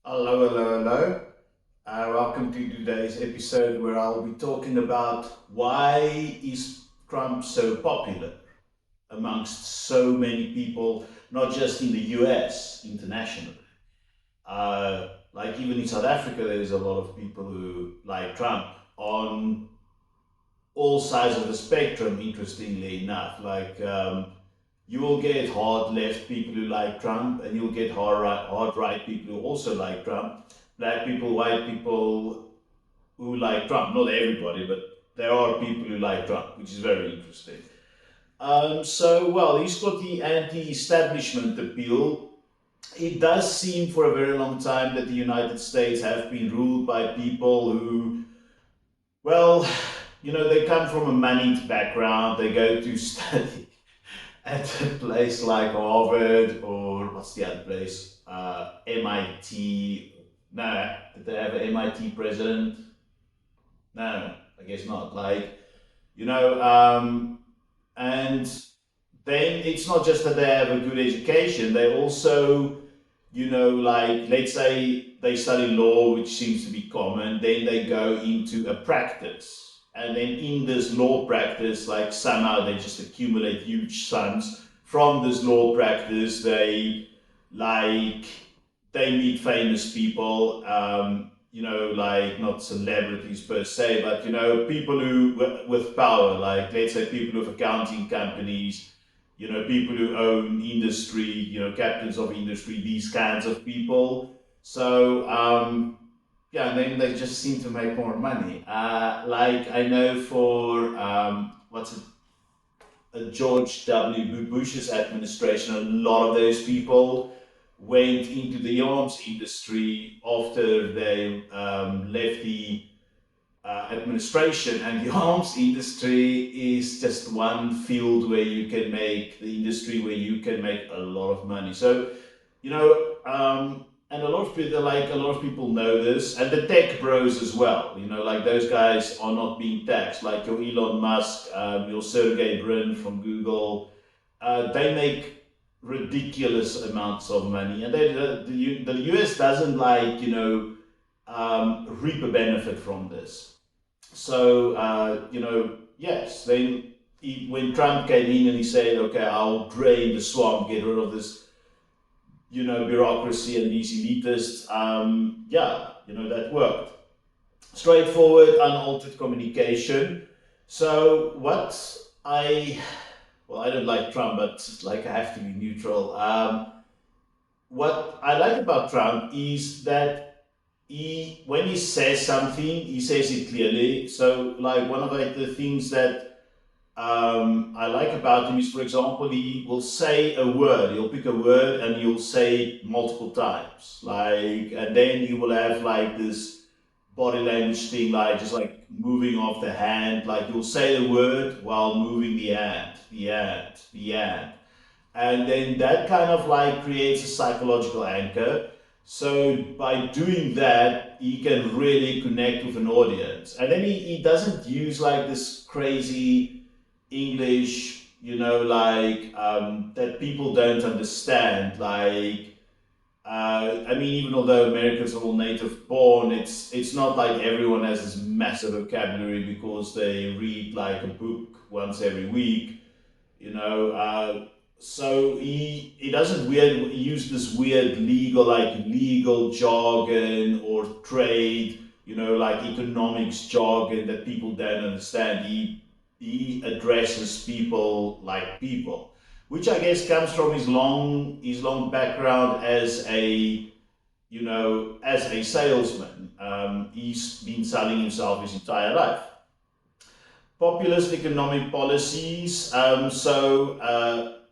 Hello, hello, hello. Welcome to today's episode where I'll be talking about why is Trump so popular amongst so many people, not just in the US, internationally. Like even in South Africa, there's a lot of people who like Trump on all sides of the spectrum, interestingly enough. You will get hard left people who like Trump, and you'll get hard right people who also like Trump. Black people, white people who like Trump. Not everybody, but there are people who like Trump, which is very interesting. He's got the anti establishment appeal. It does seem for a very long time that the United States have been ruled by people who, well, they come from a moneyed background, they go to study at a place like Harvard or what's the other place? MIT. No, did they have an MIT president? No, I guess not. You know, um, and then it's not just that they have a good education, they also, let's say they study law, which seems to be common, then they go into a practice. And then in this law practice, like somehow they just accumulate huge sums. From this law practice, like they meet famous people, like not celebrities per se, but people who with power, like let's say people with accounting companies, people who own industry, captains of industry, these kinds of people. Yeah, and then they just seem to make more money. Like I know for George W. Bush's administration, a lot of those people went into the arms industry after they left the administration, and the arms industry is just one field where you can make the industry where you can make a lot of money. So, and a lot of people know this, and the tech bros as well. Like those guys are not being taxed. Like your Elon Musk, your Sergey Brin from Google, they make ridiculous amounts of money, and the US doesn't reap a benefit from this. Yes, then when Trump came in and he said, okay, I'll drain the swamp, get rid of this, bureaucracy and these elitists, that worked. Straightforward, unaltered communication. So I don't like Trump, but like I have to be neutral. What I like about Trump is that when he says something, he says it clearly. So, like one of the things that I like about him is, for example, he will say a word. He'll pick a word and he'll say it multiple times. And then he will have like this body language thing, like just like moving off the hand. Like you'll say the word while moving the hand, and then that kind of like creates a psychological anchor. So by doing that, he can really connect with an audience. And then he doesn't use like this crazy English, that people don't understand. I mean, even although Americans are all native born, it's not like everyone has this massive vocabulary because they read like a book once every week, you know. So he doesn't use this weird legal jargon or trade, like economics jargon that people don't understand. He addresses people like people, which I guess comes from his long background as a salesman. He's been selling himself his entire life. Populist economic policies,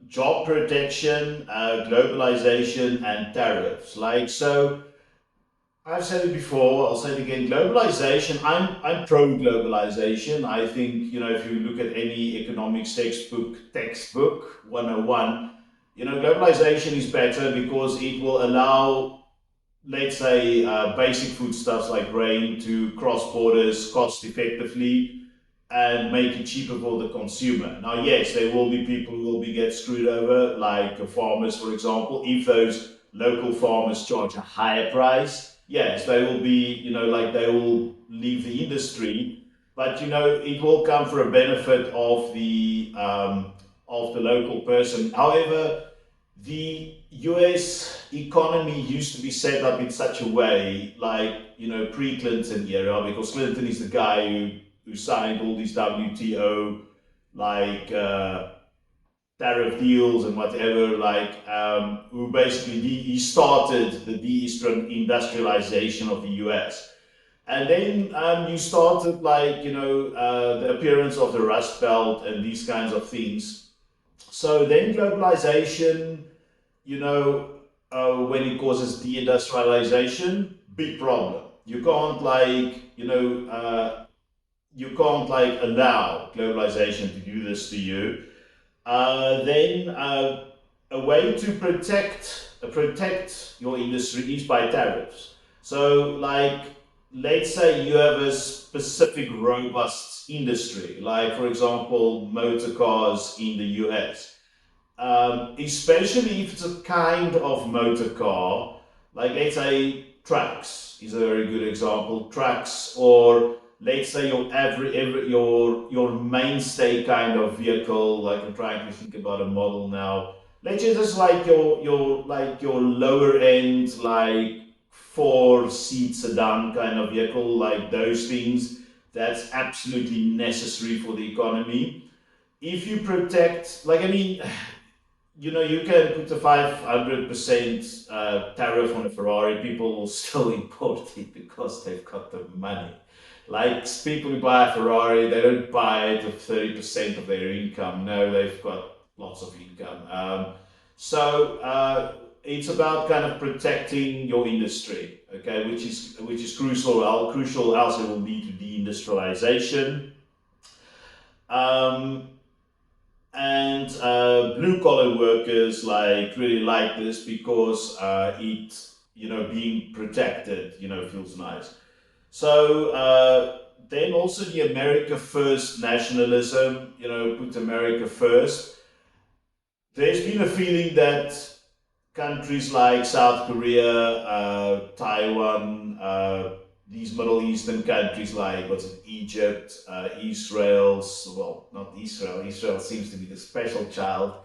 job protection, globalization, and tariffs. I've said it before, I'll say it again. Globalization, I'm pro globalization. I think, if you look at any economics textbook 101, globalization is better because it will allow, let's say, basic foodstuffs like grain to cross borders cost effectively and make it cheaper for the consumer. Now, yes, there will be people who will get screwed over, like farmers, for example, if those local farmers charge a higher price, yes, they will be, like they will leave the industry, but it will come for a benefit of the local person. However, the US economy used to be set up in such a way, like, pre-Clinton era, because Clinton is the guy who signed all these WTO, like, tariff deals and whatever, like, who basically, he started the deindustrialization of the US. And then you started, like, the appearance of the Rust Belt and these kinds of things. So then globalization, when it causes deindustrialization, big problem. You can't, like, you can't, like, allow globalization to do this to you. Then a way to protect your industry is by tariffs. So, like, let's say you have a specific robust industry, like, for example, motor cars in the US. Especially if it's a kind of motor car, like, let's say trucks is a very good example. Trucks, or let's say your mainstay kind of vehicle. Like, I'm trying to think about a model now. Let's say just like your lower end, like, 4-seat sedan kind of vehicle, like those things. That's absolutely necessary for the economy. If you protect, like, I mean, you can put a 500% tariff on a Ferrari, people will still import it because they've got the money. Like, people who buy a Ferrari, they don't buy it with 30% of their income. No, they've got lots of income. So it's about kind of protecting your industry, okay, which is crucial. Crucial also will lead to deindustrialization. Um, and blue collar workers, like, really like this because it, being protected, feels nice. So then also the America First nationalism, put America first. There's been a feeling that countries like South Korea, Taiwan, these Middle Eastern countries, like, what's it, Egypt, Israel, well, not Israel, Israel seems to be the special child,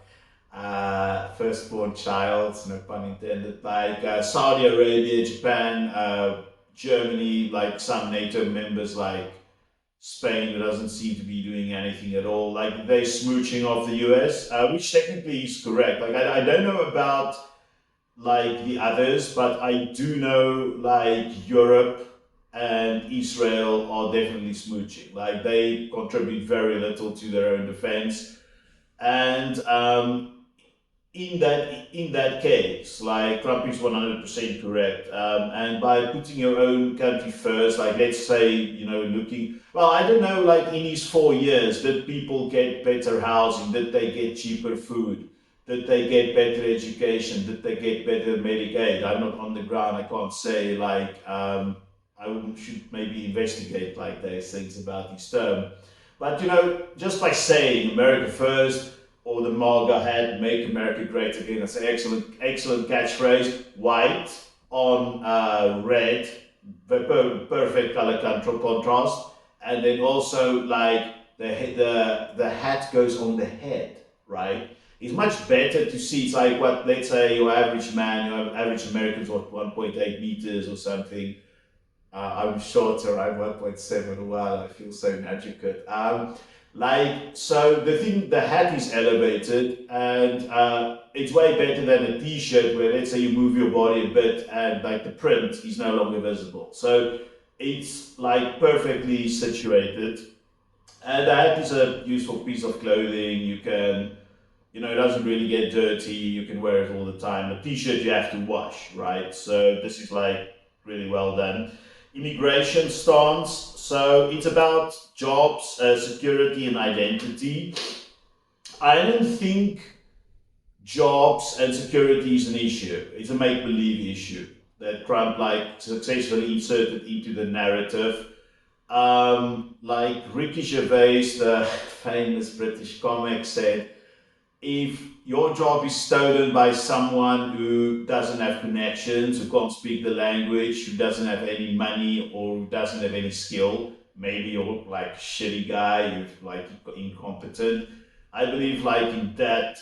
firstborn child, no pun intended, like, Saudi Arabia, Japan, Germany, like some NATO members, like Spain, doesn't seem to be doing anything at all. Like, they're smooching off the US, which technically is correct. Like, I don't know about, like, the others, but I do know, like, Europe and Israel are definitely smooching. Like, they contribute very little to their own defense, and in that case, like, Trump is 100% correct. And by putting your own country first, like, let's say, looking, well, I don't know, like, in these 4 years, did people get better housing? Did they get cheaper food? Did they get better education? Did they get better Medicaid? I'm not on the ground. I can't say, like, should maybe investigate, like, those things about this term. But, just by saying America first, or the MAGA hat, Make America Great Again, that's an excellent catchphrase. White on red, perfect color contrast. And then also, like, the hat goes on the head, right? It's much better to see. It's like, what, let's say your average man, your average American's, what, 1.8 meters or something. I'm shorter, I'm 1.7. Wow, I feel so inadequate. Like, so the hat is elevated, and it's way better than a t-shirt where, let's say, you move your body a bit and, like, the print is no longer visible. So it's, like, perfectly situated. And the hat is a useful piece of clothing. You can, it doesn't really get dirty. You can wear it all the time. The t-shirt you have to wash, right? So this is, like, really well done. Immigration stance. So it's about jobs, security, and identity. I don't think jobs and security is an issue. It's a make-believe issue that Trump, like, successfully inserted into the narrative. Like Ricky Gervais, the famous British comic, said, if your job is stolen by someone who doesn't have connections, who can't speak the language, who doesn't have any money, or who doesn't have any skill, maybe you're like a shitty guy, you're like incompetent. I believe like in that.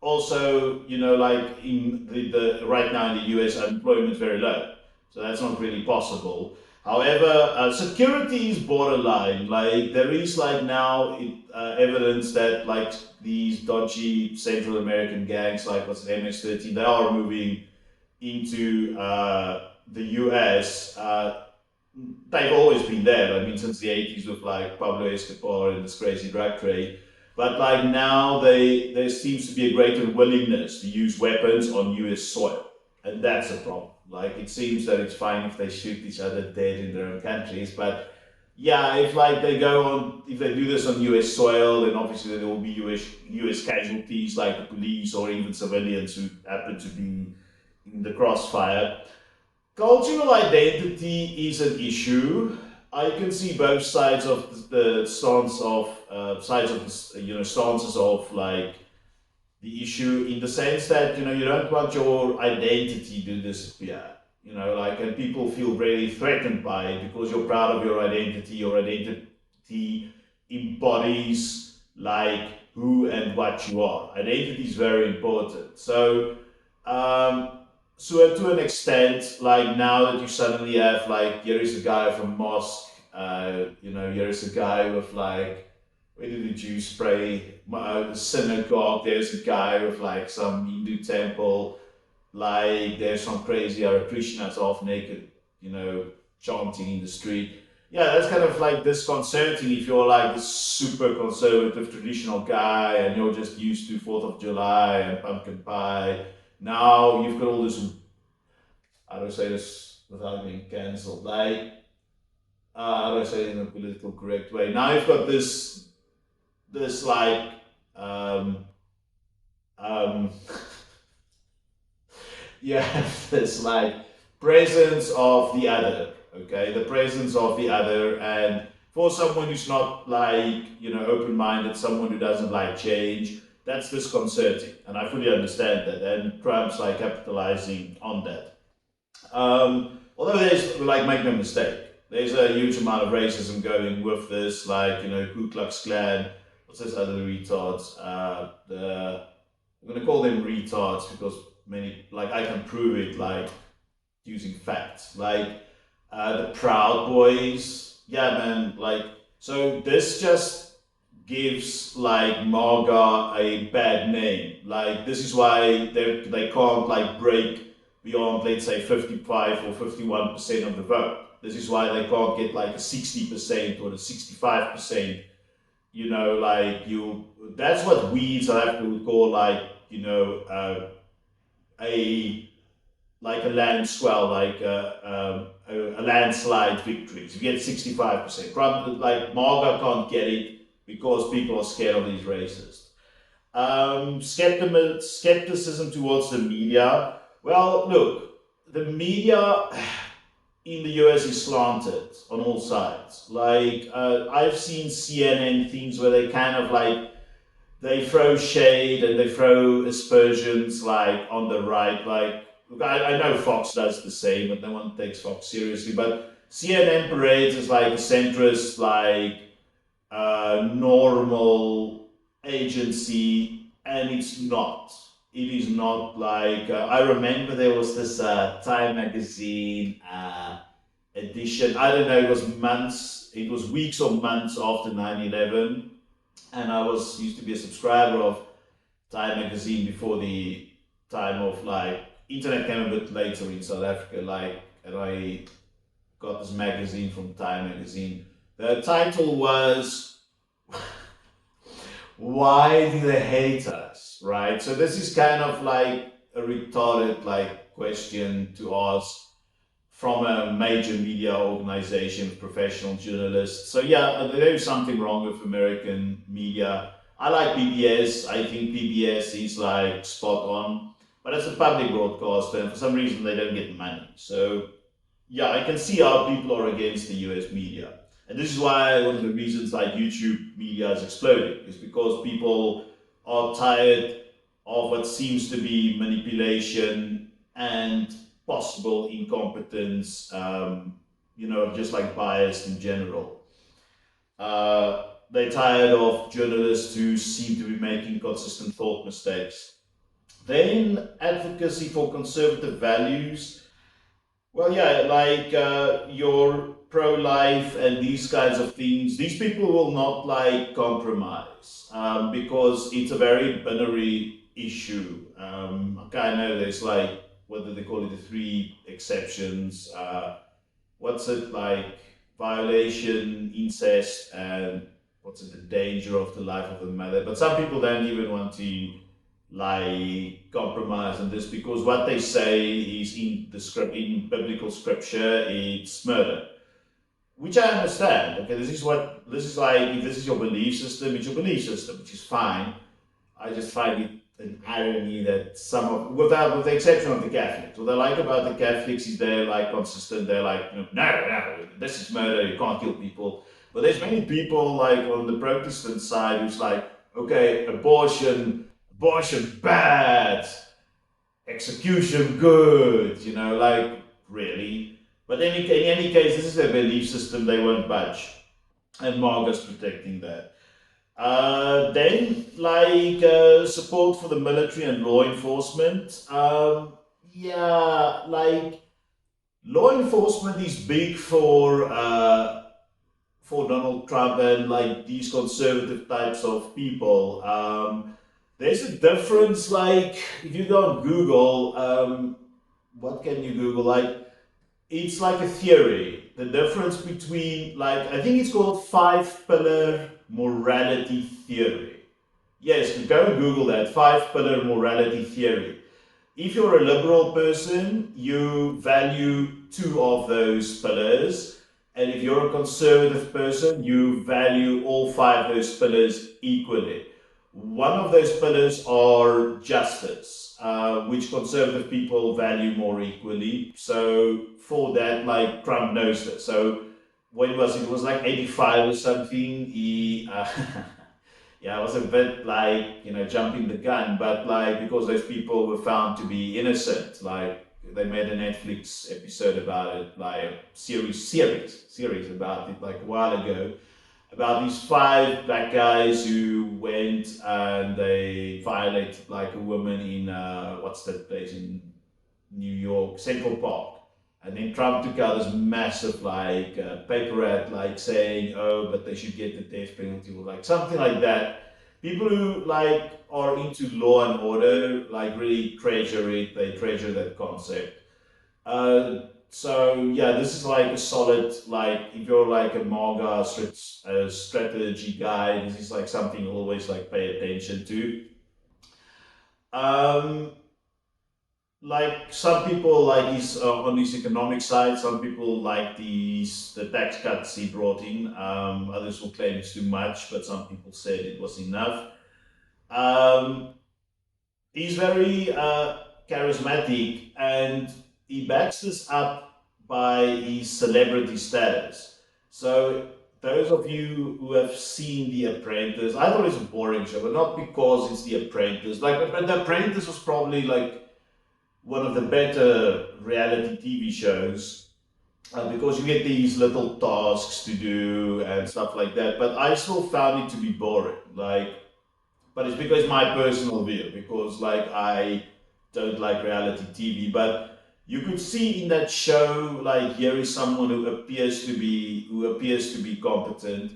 Also, like in the right now in the US, unemployment is very low, so that's not really possible. However, security is borderline. Like there is like now evidence that like these dodgy Central American gangs, like what's it, MS-13, they are moving into the US. They've always been there. I mean, since the 80s with like Pablo Escobar and this crazy drug trade. But like now, there seems to be a greater willingness to use weapons on US soil, and that's a problem. Like it seems that it's fine if they shoot each other dead in their own countries, but yeah, if like if they do this on US soil, then obviously there will be US casualties like the police or even civilians who happen to be in the crossfire. Cultural identity is an issue. I can see both sides of the stance of sides of stances of like the issue in the sense that you don't want your identity to disappear. Like and people feel very threatened by it because you're proud of your identity. Your identity embodies like who and what you are. Identity is very important. Um, so to an extent, like now that you suddenly have like here is a guy from mosque, here is a guy with like where did the Jews spray? The synagogue. There's a guy with like some Hindu temple. Like there's some crazy Hare Krishnas half naked, chanting in the street. Yeah, that's kind of like disconcerting if you're like this super conservative traditional guy and you're just used to 4th of July and pumpkin pie. Now you've got all this, how do I say this without being cancelled? Like, how do I say it in a political correct way? Now you've got this like, um, yeah, this like presence of the other, okay, the presence of the other, and for someone who's not like open-minded, someone who doesn't like change, that's disconcerting, and I fully understand that, and Trump's like capitalizing on that. Although there's like make no mistake, there's a huge amount of racism going with this, like Ku Klux Klan, what's this other retards, I'm gonna call them retards because many like I can prove it like using facts like the Proud Boys. Yeah, man. Like so, this just gives like MAGA a bad name. Like this is why they can't like break beyond let's say 55 or 51% of the vote. This is why they can't get like a 60% or a 65%. Like you. That's what we in South Africa would call like a like a land swell, like a landslide victory. So you get 65%. Like MAGA can't get it because people are scared of these racists. Skepticism towards the media. Well, look, the media in the US is slanted on all sides. Like I've seen CNN things where they kind of like they throw shade and they throw aspersions like on the right. Like I know Fox does the same, but no one takes Fox seriously. But CNN parades as like a centrist, like normal agency, and it's not. It is not like I remember there was this Time magazine edition. I don't know. It was months. It was weeks or months after 9/11, and I was used to be a subscriber of Time magazine before the time of like internet came a bit later in South Africa. Like, and I got this magazine from Time magazine. The title was "Why Do They Hate Us?" Right. So this is kind of like a retarded like question to ask from a major media organization, professional journalists. So yeah, there is something wrong with American media. I like PBS. I think PBS is like spot on, but it's a public broadcaster, and for some reason they don't get money. So yeah, I can see how people are against the US media. And this is why one of the reasons like YouTube media is exploding is because people are tired of what seems to be manipulation and possible incompetence, just like bias in general. They're tired of journalists who seem to be making consistent thought mistakes. Then advocacy for conservative values. Well, yeah, like your pro-life and these kinds of things. These people will not like compromise because it's a very binary issue. Okay, I know there's like what do they call it? The three exceptions. What's it like? Violation, incest, and what's it? The danger of the life of the mother. But some people don't even want to like compromise on this because what they say is in the script in biblical scripture it's murder, which I understand. Okay, this is like if this is your belief system, it's your belief system, which is fine. I just find it an irony that some of, with the exception of the Catholics, what I like about the Catholics is they're like consistent. They're like, no, this is murder. You can't kill people. But there's many people like on the Protestant side who's like, okay, abortion bad, execution good. Like really. But in any case, this is their belief system. They won't budge, and Marga's protecting that. Then, like support for the military and law enforcement. Yeah, like law enforcement is big for Donald Trump and like these conservative types of people. There's a difference. Like if you go on Google, what can you Google? Like it's like a theory. The difference between like I think it's called five pillar morality theory. Yes, go and Google that five pillar morality theory. If you're a liberal person, you value two of those pillars. And if you're a conservative person, you value all five of those pillars equally. One of those pillars are justice, which conservative people value more equally. So for that, like Trump knows this. So when was it? It was like 85 or something. Yeah, it was a bit like jumping the gun, but like because those people were found to be innocent, like they made a Netflix episode about it, like a series about it, like a while ago, about these five black guys who went and they violated like a woman in what's that place in New York, Central Park. And then Trump took out this massive like paper ad like saying, oh, but they should get the death penalty or like something like that. People who like are into law and order like really treasure it. They treasure that concept. So yeah, this is like a solid like if you're like a MAGA strategy guy, this is like something you always like pay attention to. Um, like some people like his on his economic side, some people like the tax cuts he brought in. Others will claim it's too much, but some people said it was enough. Um, he's very charismatic and he backs this up by his celebrity status. So those of you who have seen The Apprentice, I thought it's a boring show, but not because it's The Apprentice. Like, but The Apprentice was probably like one of the better reality TV shows because you get these little tasks to do and stuff like that. But I still found it to be boring. Like, but it's because my personal view, because like I don't like reality TV. But you could see in that show, like here is someone who appears to be competent,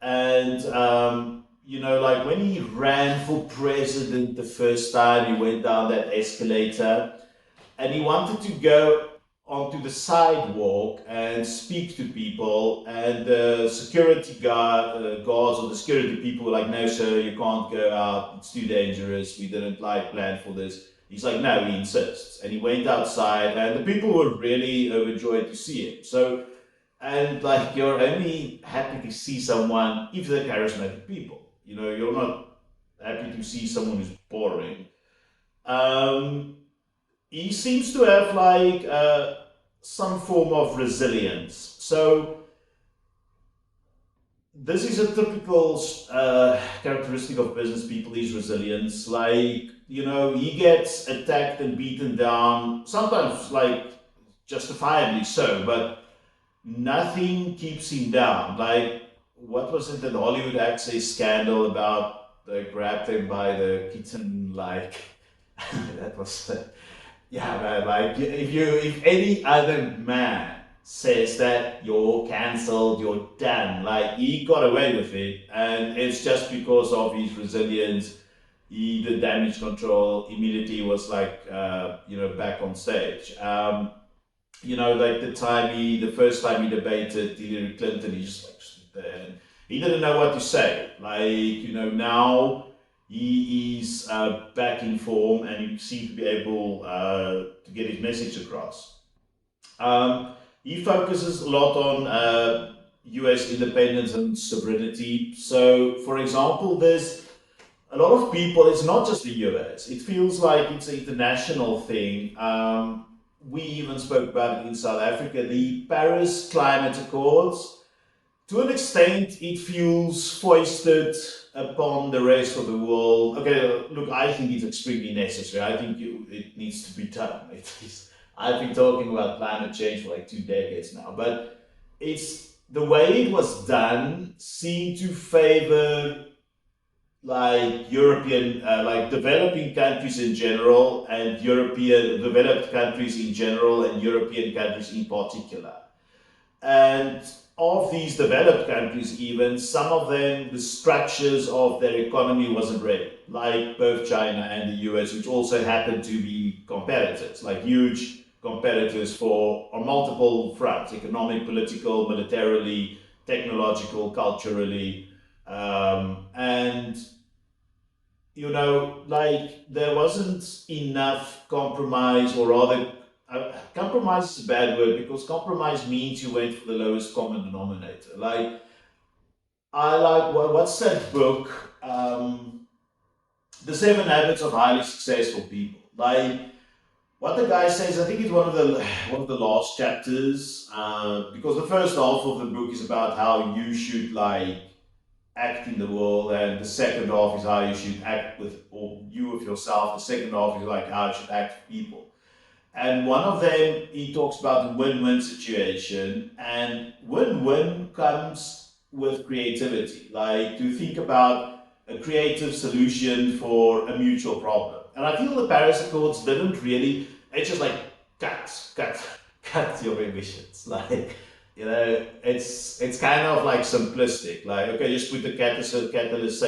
and like when he ran for president the first time, he went down that escalator and he wanted to go onto the sidewalk and speak to people, and the guards or the security people were like, no sir, you can't go out, it's too dangerous, we didn't like plan for this. He's like, no, he insists, and he went outside and the people were really overjoyed to see him. So, and like you're only happy to see someone if they're charismatic people, you're not happy to see someone who's boring. um he seems to have like some form of resilience. So this is a typical characteristic of business people is resilience. Like, he gets attacked and beaten down, sometimes like justifiably so, but nothing keeps him down. Like, what was it, that Hollywood access scandal about they grabbed him by the kitten, like, that was, yeah, man, like, if any other man says that you're cancelled, you're done, like, he got away with it, and it's just because of his resilience. He did damage control immediately, was like, back on stage. Like the first time he debated Hillary Clinton, he just like stood there and he didn't know what to say. Like, now he is back in form and he seems to be able to get his message across. He focuses a lot on US independence and sovereignty. So, for example, there's a lot of people, it's not just the US, it feels like it's an international thing. We even spoke about it in South Africa, the Paris Climate Accords. To an extent, it feels foisted upon the rest of the world. Okay, look, I think it's extremely necessary. I think it needs to be done. It is, I've been talking about climate change for like 2 decades now, but it's the way it was done seemed to favor like European, like developing countries in general, and European developed countries in general, and European countries in particular. And of these developed countries, even some of them, the structures of their economy wasn't ready, like both China and the US, which also happen to be competitors, like huge competitors for on multiple fronts: economic, political, militarily, technological, culturally, and like there wasn't enough compromise, or rather, compromise is a bad word because compromise means you went for the lowest common denominator. Like, I like what's that book? The Seven Habits of Highly Successful People. Like, what the guy says, I think it's one of the last chapters, because the first half of the book is about how you should like act in the world, and the second half is how you should act with, or you with yourself. The second half is like how you should act with people. And one of them, he talks about the win-win situation, and win-win comes with creativity. Like, to think about a creative solution for a mutual problem. And I feel the Paris Accords didn't really. It's just like cut your ambitions. Like, it's kind of like simplistic. Like, okay, just put the catalyst.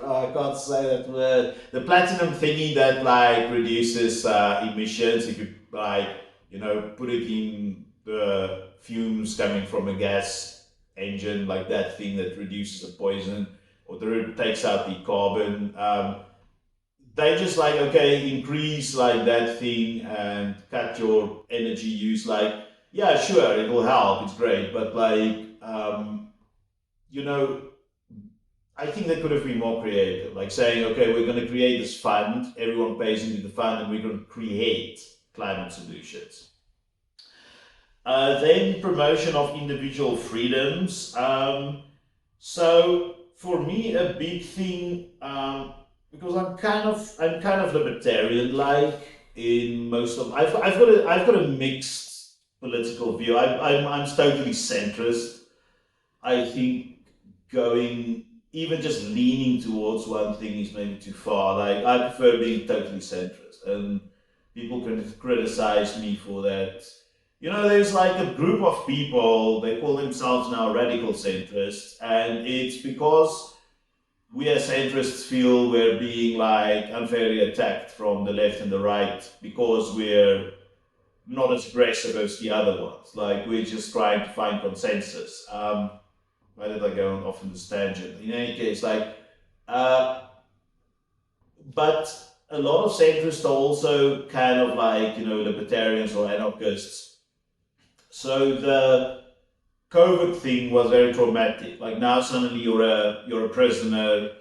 Oh, I can't say that word. The platinum thingy that like reduces emissions. If you like, put it in the fumes coming from a gas engine, like that thing that reduces the poison or takes out the carbon. They just like, okay, increase like that thing and cut your energy use. Like, yeah, sure, it will help, it's great, but like, you know I think they could have been more creative, like saying, okay, we're going to create this fund, everyone pays into the fund, and we're going to create climate solutions. Then promotion of individual freedoms. So for me, a big thing, because I'm kind of libertarian, like in most of I've got a mixed political view. I'm totally centrist. I think going even just leaning towards one thing is maybe too far. Like, I prefer being totally centrist, and people can criticize me for that. There's like a group of people, they call themselves now radical centrists, and it's because we as centrists feel we're being like unfairly attacked from the left and the right because we're not as aggressive as the other ones. Like, we're just trying to find consensus. Why did I go off on this tangent? In any case, like, uh, but a lot of centrists are also kind of like, libertarians or anarchists. So the COVID thing was very traumatic. Like, now suddenly you're a prisoner.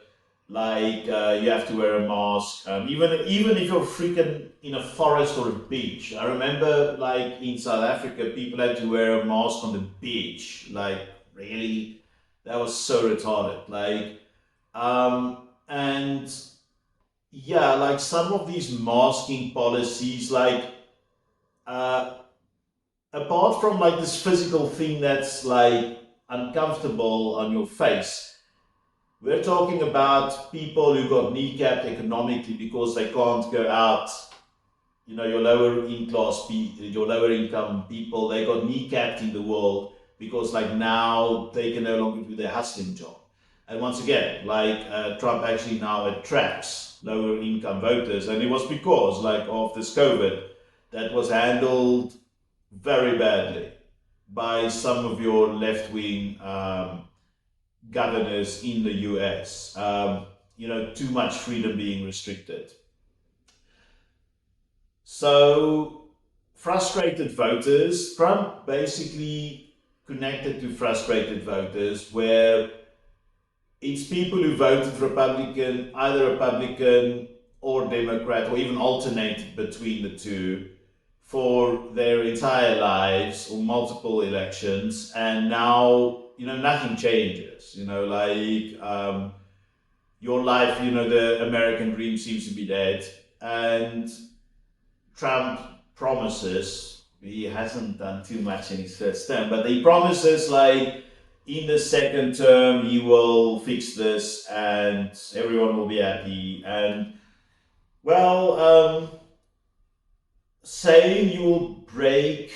Like, you have to wear a mask. Even if you're freaking in a forest or a beach. I remember, like in South Africa, people had to wear a mask on the beach. Like, really. that was so retarded. And yeah, like some of these masking policies, uh, apart from like this physical thing that's like uncomfortable on your face, we're talking about people who got kneecapped economically because they can't go out. You know, your lower income people, they got kneecapped in the world because like now they can no longer do their hustling job. And once again, Trump actually now attracts lower income voters, and it was because like of this COVID that was handled very badly by some of your left wing governors in the US. Too much freedom being restricted. So, frustrated voters, Trump basically connected to frustrated voters, where it's people who voted Republican, either Republican or Democrat, or even alternated between the two for their entire lives or multiple elections, and now nothing changes. Your life, the American dream seems to be dead, and Trump promises, he hasn't done too much in his first term, but he promises like in the second term he will fix this and everyone will be happy. And well, saying you will break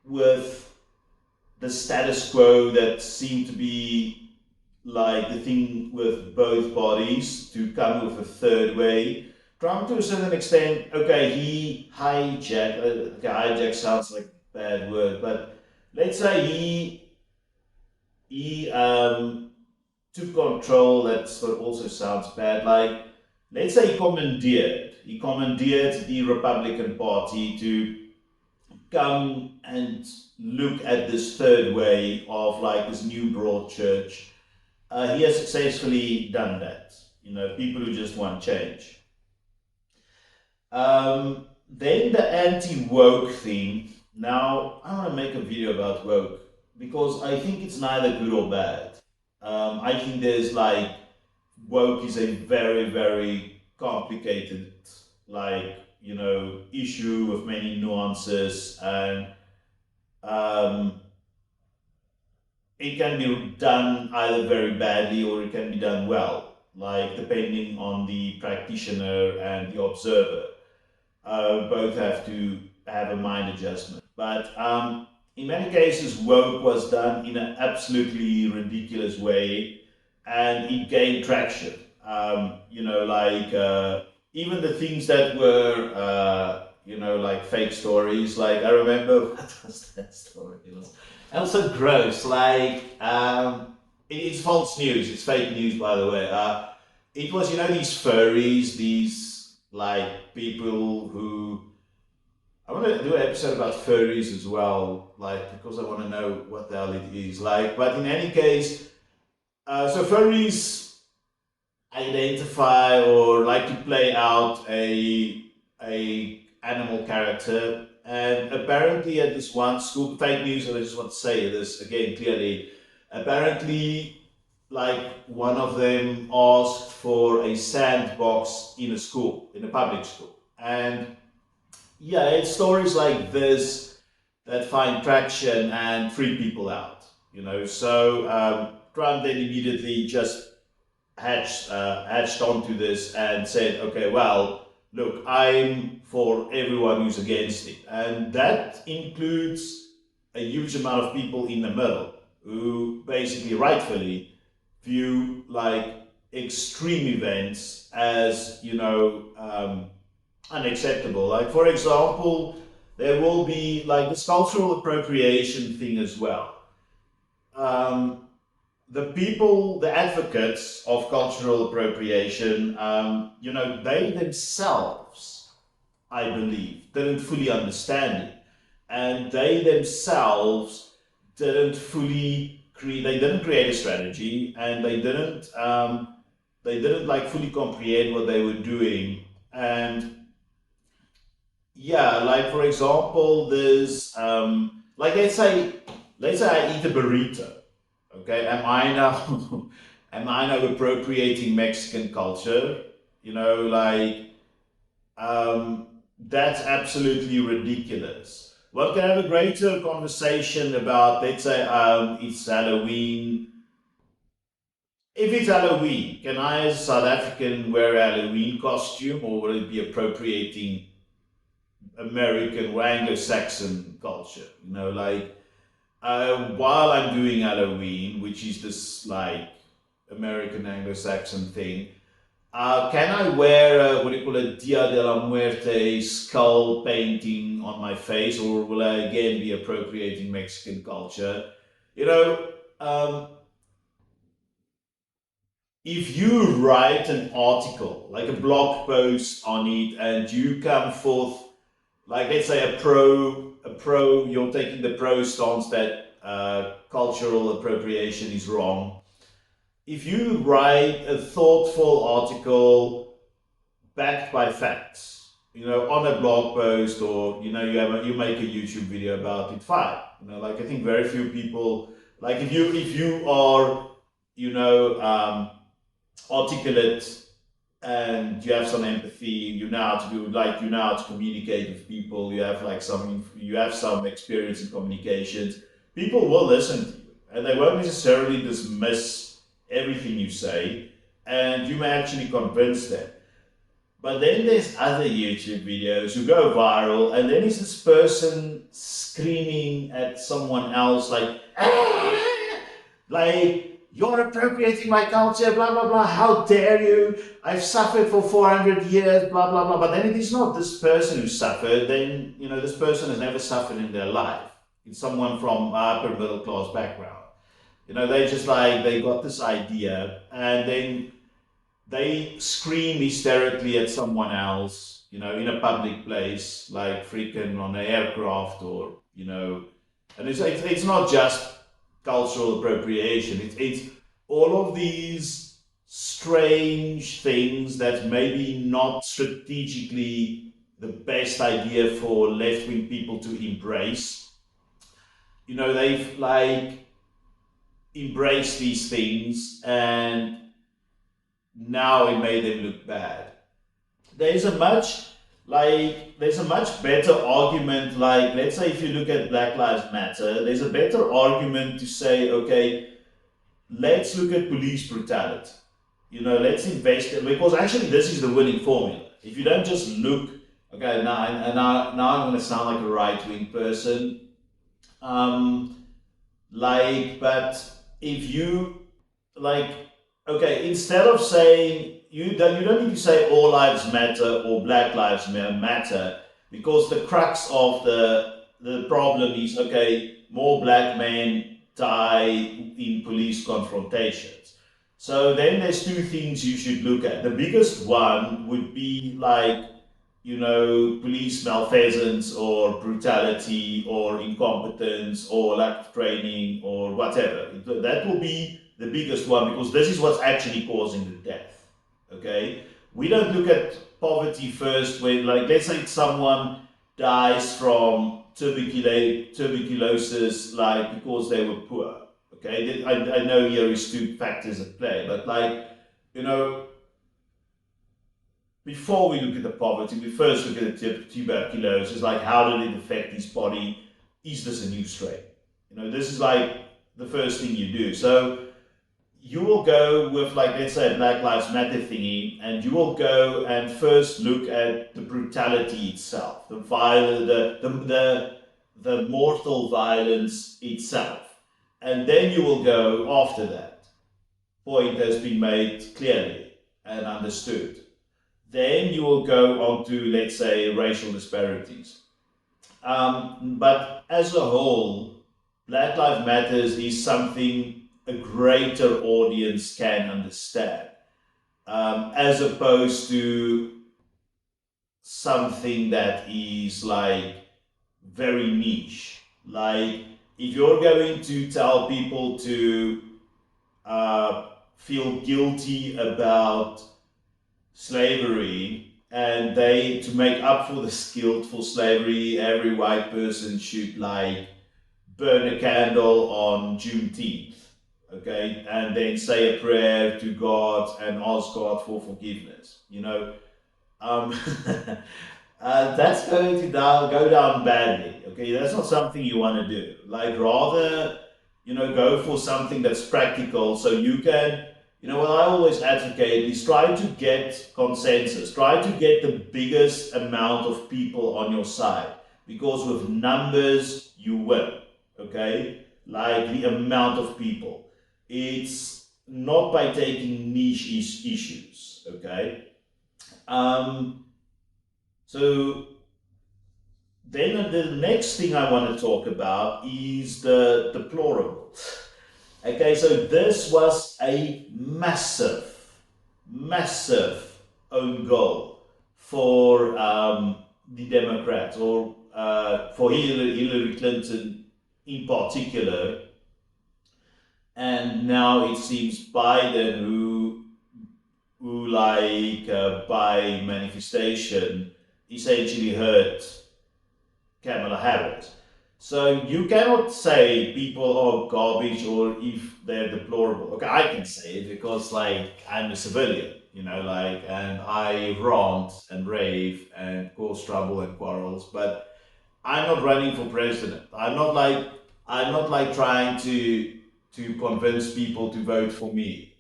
with the status quo that seemed to be like the thing with both bodies to come with a third way. Trump, to a certain extent, okay, he hijacked. Okay, hijack sounds like a bad word, but let's say he took control. That sort of also sounds bad. Like, let's say he commandeered the Republican Party to come and look at this third way of like this new broad church. He has successfully done that. People who just want change. Then the anti-woke thing. Now, I want to make a video about woke because I think it's neither good or bad. I think there's like woke is a very, very complicated, issue with many nuances, and um, it can be done either very badly or it can be done well, like depending on the practitioner and the observer. Both have to have a mind adjustment. But in many cases, woke was done in an absolutely ridiculous way, and it gained traction. Even the things that were, like fake stories. Like I remember, what was that story? It was also gross. It's false news. It's fake news, by the way. It was, these furries, these like people who. I want to do an episode about furries as well, because I want to know what the hell it is like. But in any case, so furries identify or like to play out a animal character, and apparently at this one school, fake news, and I just want to say this again clearly. Apparently, like one of them asked for a sandbox in a school, in a public school, and yeah, it's stories like this that find traction and freak people out. So Trump then immediately just hatched onto this and said, okay, well, look, I'm for everyone who's against it. And that includes a huge amount of people in the middle who basically rightfully view like extreme events as, unacceptable. Like, for example, there will be like this cultural appropriation thing as well. Um, the people, the advocates of cultural appropriation, they themselves, I believe, didn't fully understand it, and they themselves they didn't create a strategy, and they didn't like fully comprehend what they were doing. And yeah, like for example, there's like let's say I eat a burrito, Okay, am I now am I now appropriating Mexican culture? You know, like that's absolutely ridiculous. One can have a greater conversation about, let's say, it's Halloween. If it's Halloween, can I, as a South African, wear a Halloween costume, or will it be appropriating American or Anglo-Saxon culture? You know, like while I'm doing Halloween, which is this like American Anglo-Saxon thing, can I wear what do you call it, Dia de la Muerte skull painting on my face, or will I again be appropriating Mexican culture? You know, if you write an article, like a blog post on it, and you come forth, like let's say you're taking the pro stance that cultural appropriation is wrong. If you write a thoughtful article backed by facts, you know, on a blog post, or you know, you make a YouTube video about it, fine. You know, like I think very few people, like if you are, you know, articulate, and you have some empathy, you know how to do, like you know how to communicate with people, you have some experience in communications, people will listen to you, and they won't necessarily dismiss everything you say, and you may actually convince them. But then there's other YouTube videos who go viral, and then is this person screaming at someone else like, "Ah!" Like, "You're appropriating my culture, blah blah blah. How dare you? I've suffered for 400 years, blah blah blah." But then it is not this person who suffered. Then you know this person has never suffered in their life. It's someone from upper middle class background. You know, they just like they got this idea, and then they scream hysterically at someone else, you know, in a public place, like freaking on an aircraft, or, you know, and it's not just cultural appropriation, it's all of these strange things that maybe not strategically the best idea for left wing people to embrace. You know, they've like embraced these things, and now it made them look bad. There's a much there's a much better argument, like let's say if you look at Black Lives Matter, there's a better argument to say, okay, let's look at police brutality. You know, let's invest in, because actually this is the winning formula. If you don't just look, okay, now I'm going to sound like a right wing person, but if you like, okay, instead of saying you don't need to say all lives matter or Black lives matter, because the crux of the problem is, okay, more black men die in police confrontations. So then there's two things you should look at. The biggest one would be like, you know, police malfeasance or brutality or incompetence or lack of training or whatever. That will be the biggest one, because this is what's actually causing the death. Okay? We don't look at poverty first when, like, let's say someone dies from tuberculosis, like, because they were poor. Okay? I know here is two factors at play, but, like, you know, before we look at the poverty, we first look at the tuberculosis, like how did it affect his body? Is this a new strain? You know, this is like the first thing you do. So you will go with, like, let's say a Black Lives Matter thingy, and you will go and first look at the brutality itself, the violence, the mortal violence itself, and then you will go after that point has been made clearly and understood. Then you will go on to, let's say, racial disparities. But as a whole, Black Lives Matters is something a greater audience can understand, as opposed to something that is like very niche. Like if you're going to tell people to feel guilty about slavery, and they, to make up for the guilt for slavery, every white person should like burn a candle on Juneteenth. okay, and then say a prayer to God and ask God for forgiveness. Um, that's going to go down badly. Okay, that's not something you want to do. Like rather, go for something that's practical, so you can. What I always advocate is try to get consensus. Try to get the biggest amount of people on your side, because with numbers you win. Okay, like the amount of people. It's not by taking niche issues. Okay. Um, so then the next thing I want to talk about is the deplorables. Okay, so this was a massive, massive own goal for the Democrats, or for Hillary Clinton in particular. And now it seems Biden, who by manifestation, essentially hurt Kamala Harris. So you cannot say people are garbage or if they're deplorable. Okay, I can say it because I'm a civilian, and I rant and rave and cause trouble and quarrels, but I'm not running for president. I'm not like trying to convince people to vote for me.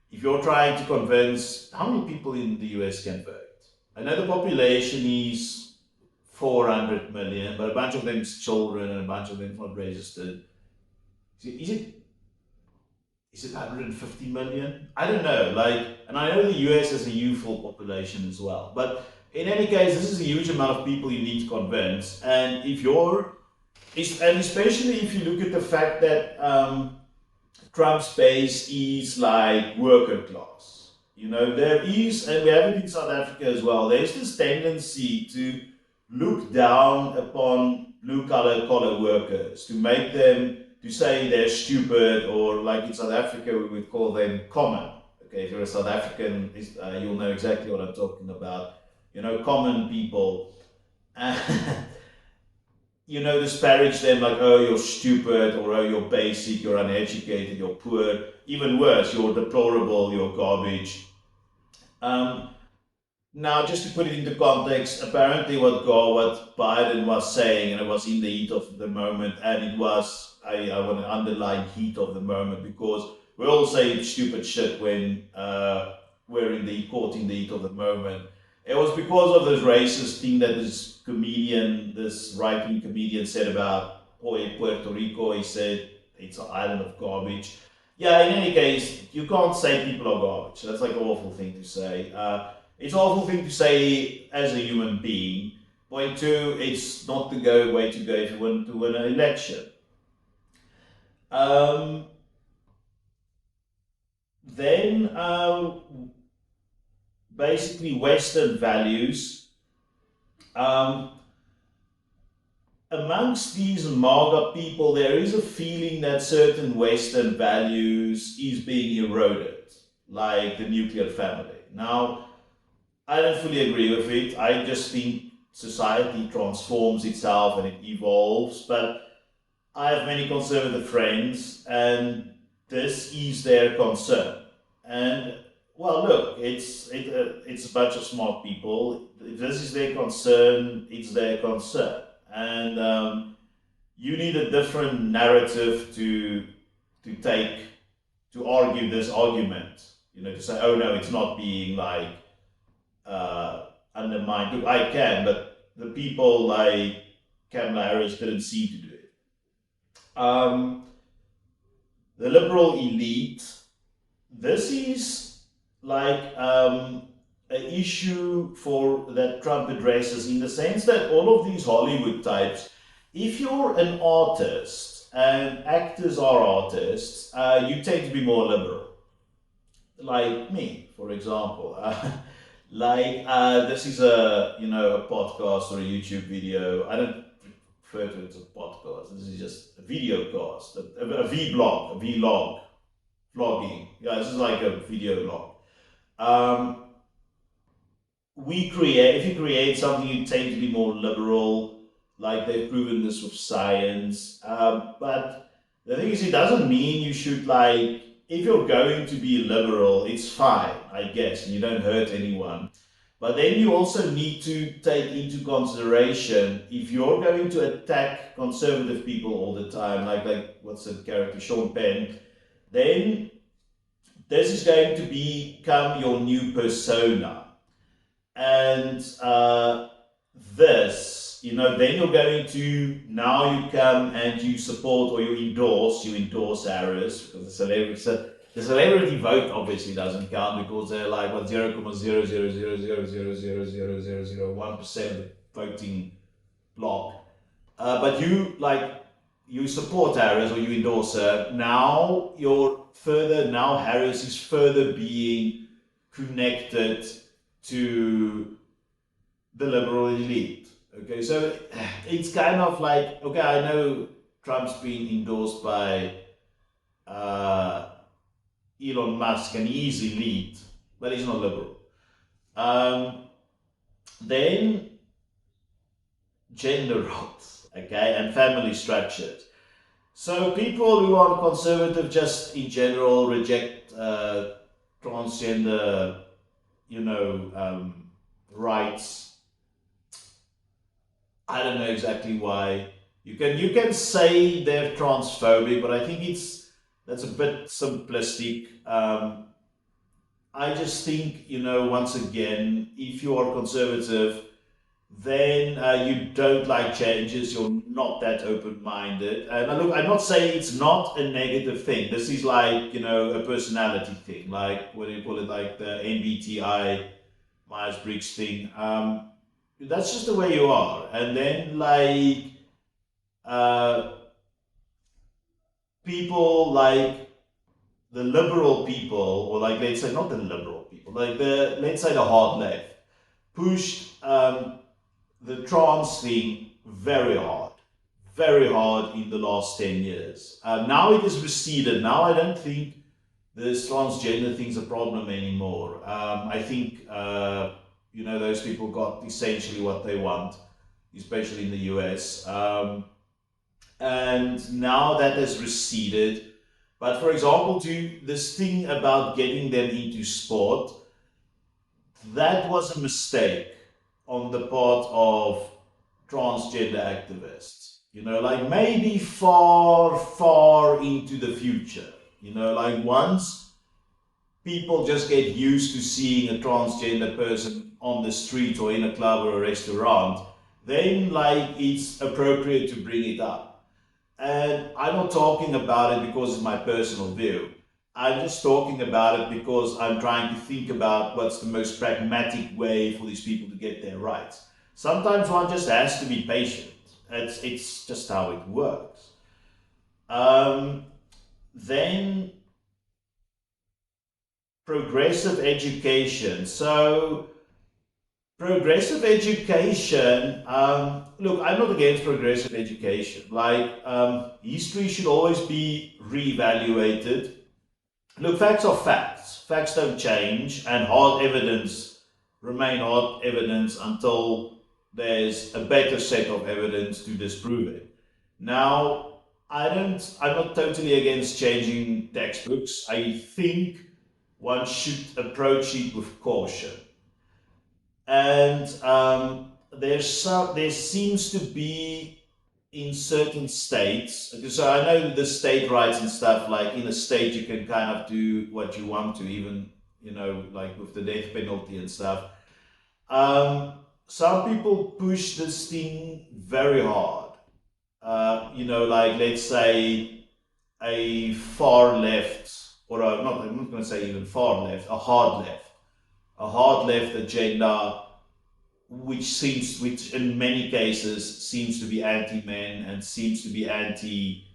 If you're trying to convince, how many people in the US can vote? I know the population is 400 million, but a bunch of them is children and a bunch of them not registered. Is it 150 million? I don't know. And I know the US has a youthful population as well. But in any case, this is a huge amount of people you need to convince. And especially if you look at the fact that Trump's base is like worker class. There is, and we have it in South Africa as well, there's this tendency to look down upon blue collar workers, to make them, to say they're stupid, or like in South Africa, we would call them common. Okay, if you're a South African, you'll know exactly what I'm talking about. Common people. Disparage them like, oh, you're stupid, or oh, you're basic, you're uneducated, you're poor. Even worse, you're deplorable, you're garbage. Now, just to put it into context, apparently what Biden was saying, and it was in the heat of the moment, and it was, I want to underline heat of the moment, because we all say stupid shit when we're caught in the heat of the moment. It was because of this racist thing that this right-wing comedian said about Puerto Rico. He said it's an island of garbage. Yeah, in any case, you can't say people are garbage. That's like an awful thing to say. It's an awful thing to say as a human being. Point two, it's not the way to go if you want to win an election. Then basically Western values. Amongst these MAGA people, there is a feeling that certain Western values is being eroded, like the nuclear family. Now, I don't fully agree with it. I just think society transforms itself and it evolves, but I have many conservative friends, and this is their concern. And well, look, it's a bunch of smart people. If this is their concern, it's their concern, and you need a different narrative to take to argue this argument. To say, oh no, it's not being undermined. Look, I can, but the people like Kamala Harris didn't seem to do it. The liberal elite. This is an issue that Trump addresses, in the sense that all of these Hollywood types, if you're an artist, and actors are artists, you tend to be more liberal. Like me, for example. This is a podcast or a YouTube video. I don't refer to it as a podcast. This is just a video cast, a vlog, vlogging. Yeah, this is like a video log. If you create something, you tend to be more liberal. Like they've proven this with science. But The thing is, it doesn't mean you should like, if you're going to be liberal, it's fine, I guess, and you don't hurt anyone. But then you also need to take into consideration if you're going to attack conservative people all the time, like what's the character, Sean Penn, then this is going to become your new persona. And then you're going to, now you come and you support or you endorse Harris, because the celebrity vote obviously doesn't count, because they're like what 0.00000000001% of the voting block. But you support Harris or you endorse her. Now Harris is further being connected to the liberal elite. Okay, so it's kind of like, okay, I know Trump's been endorsed by Elon Musk and he's elite, but he's not liberal. Then gender roles, okay, and family structures. So people who are conservative just in general reject transgender, rights. I don't know exactly why. You can say they're transphobic, but I think that's a bit simplistic. I just think, once again, if you are conservative, then you don't like changes, you're not that open-minded. And look, I'm not saying it's not a negative thing. This is like, a personality thing, like, what do you call it, like the MBTI, Myers-Briggs thing. That's just the way you are. And then, like, uh, people like the liberal people, or like, let's say, not the liberal people, like let's say the hard left, pushed the trans thing very hard in the last 10 years. Now it has receded. Now I don't think this transgender thing's a problem anymore. I think, those people got essentially what they want, especially in the US. And now that has receded. But for example, to this thing about getting them into sport, that was a mistake on the part of transgender activists. Like maybe far, far into the future. Like once people just get used to seeing a transgender person on the street or in a club or a restaurant, then like it's appropriate to bring it up. And I'm not talking about it because it's my personal view. I'm just talking about it because I'm trying to think about what's the most pragmatic way for these people to get their rights. Sometimes one just has to be patient. It's just how it works. Then progressive education. So progressive education, look, I'm not against progressive education. Like, history should always be reevaluated. Look, facts are facts. Facts don't change, and hard evidence remain hard evidence until there's a better set of evidence to disprove it. Now, I'm not totally against changing textbooks. I think one should approach it with caution. And there seems to be in certain states, so I know the state rights and stuff, like in a state you can kind of do what you want to, even, like with the death penalty and stuff. Some people push this thing very hard. Like let's say a far left, or I'm not going to say even far left, a hard left agenda, which in many cases seems to be anti-men and seems to be anti-white.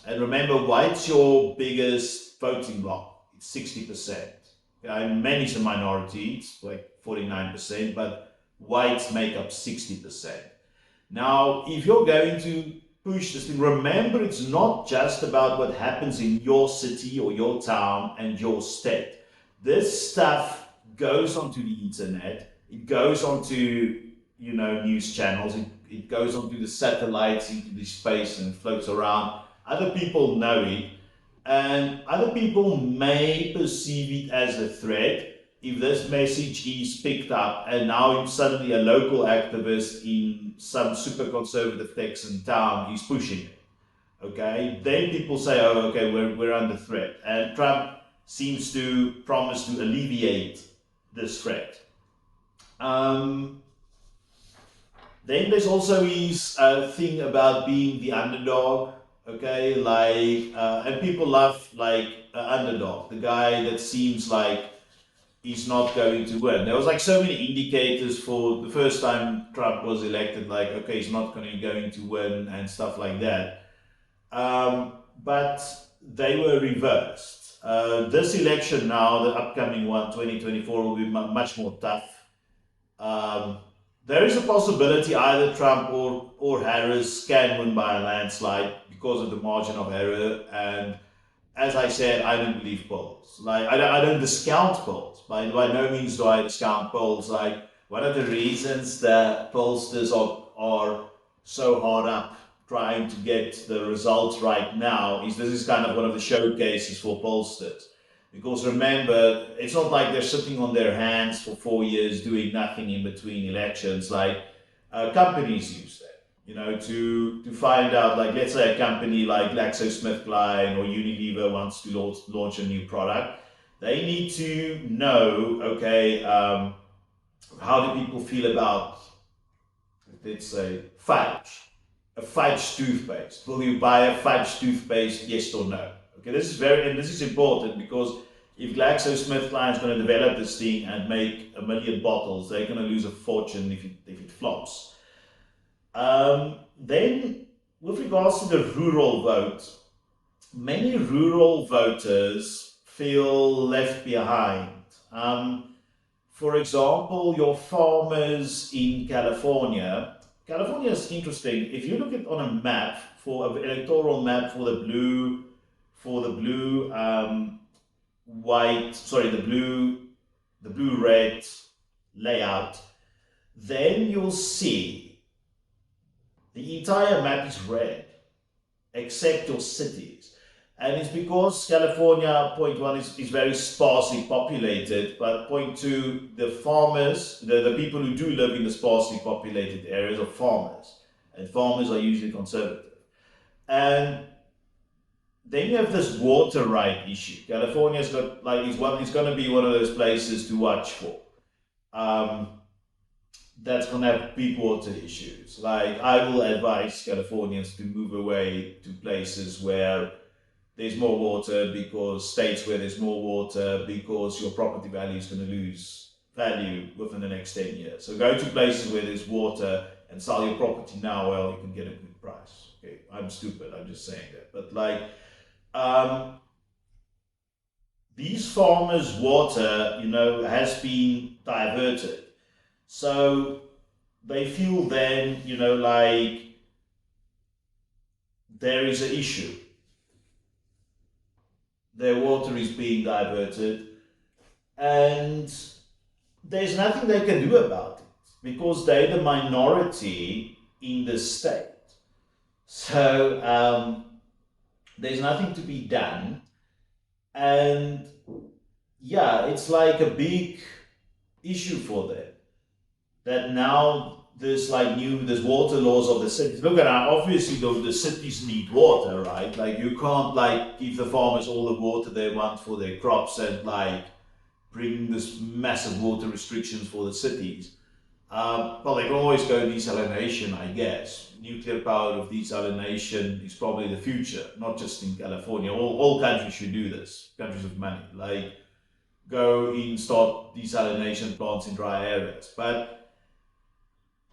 And remember, white's your biggest voting bloc. It's 60%. And many's a minority, it's like 49%, but whites make up 60%. Now, if you're going to push this thing, remember it's not just about what happens in your city or your town and your state. This stuff goes onto the internet. It goes onto, news channels. It goes onto the satellites into the space and floats around. Other people know it, and other people may perceive it as a threat if this message is picked up and now suddenly a local activist in some super conservative Texan town is pushing it. Okay, then people say, oh, okay, we're under threat. And Trump seems to promise to alleviate this threat. Um, then there's also his thing about being the underdog. Okay, and people love like underdog, the guy that seems like he's not going to win. There was like so many indicators for the first time Trump was elected, like okay, he's not going to win and stuff like that. But they were reversed. This election now, the upcoming one, 2024, will be much more tough. Um, there is a possibility either Trump or Harris can win by a landslide because of the margin of error. And as I said, I don't believe polls. Like I don't discount polls. By no means do I discount polls. Like one of the reasons that pollsters are so hard up trying to get the results right now is this is kind of one of the showcases for pollsters. Because remember, it's not like they're sitting on their hands for 4 years doing nothing in between elections. Like companies use that, to find out. Like let's say a company like GlaxoSmithKline or Unilever wants to launch a new product. They need to know, okay, how do people feel about, let's say, fudge, a fudge toothpaste? Will you buy a fudge toothpaste, yes or no? Okay, this is important because if GlaxoSmithKline is going to develop this thing and make 1 million bottles, they're going to lose a fortune if it flops. Then, with regards to the rural vote, many rural voters feel left behind. For example, your farmers in California. California is interesting. If you look at on a map, for an electoral map for the blue the blue red layout, then you'll see the entire map is red except your cities. And it's because California, point one, is very sparsely populated, but point two, the farmers, the people who do live in the sparsely populated areas are farmers, and farmers are usually conservative. And then you have this water right issue. California's got it's going to be one of those places to watch for. Um, that's going to have big water issues. Like I will advise Californians to move away to places where there's more water, because states where there's more water, because your property value is going to lose value within the next 10 years. So go to places where there's water and sell your property now. Well, you can get a good price. Okay, I'm stupid. I'm just saying that. But these farmers' water, has been diverted. So they feel then, there is an issue. Their water is being diverted, and there's nothing they can do about it because they're the minority in the state. So there's nothing to be done. And yeah, it's like a big issue for them that now there's water laws of the cities. Look at how obviously the cities need water, right? Like you can't give the farmers all the water they want for their crops and bring this massive water restrictions for the cities. Well, they can always go desalination, I guess. Nuclear powered desalination is probably the future, not just in California. All countries should do this, countries of money. Like go install desalination plants in dry areas. But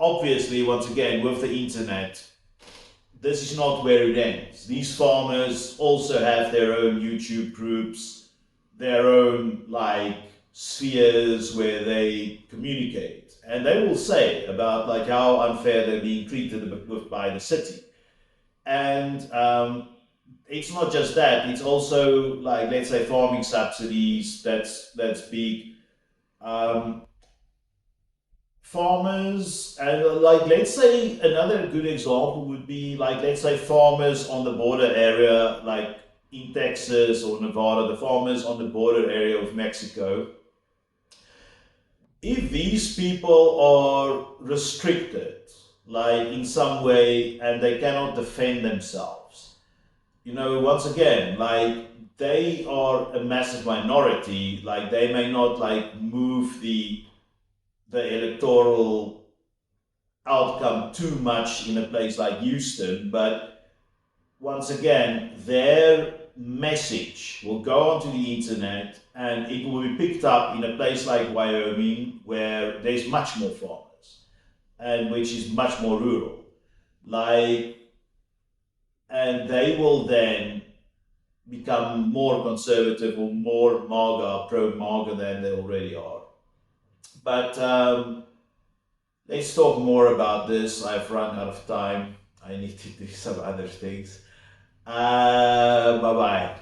obviously, once again, with the internet, this is not where it ends. These farmers also have their own YouTube groups, their own spheres where they communicate. And they will say about how unfair they're being treated by the city. And it's not just that, it's also let's say farming subsidies, that's big. farmers, and like let's say another good example would be like let's say farmers on the border area, like in Texas or Nevada, the farmers on the border area of Mexico. If these people are restricted, like in some way, and they cannot defend themselves, once again, like they are a massive minority, like they may not like move the electoral outcome too much in a place like Houston, but once again, their message will go onto the internet and it will be picked up in a place like Wyoming where there's much more farmers and which is much more rural. Like, and they will then become more conservative or more MAGA, pro MAGA than they already are. But let's talk more about this. I've run out of time. I need to do some other things. Bye bye.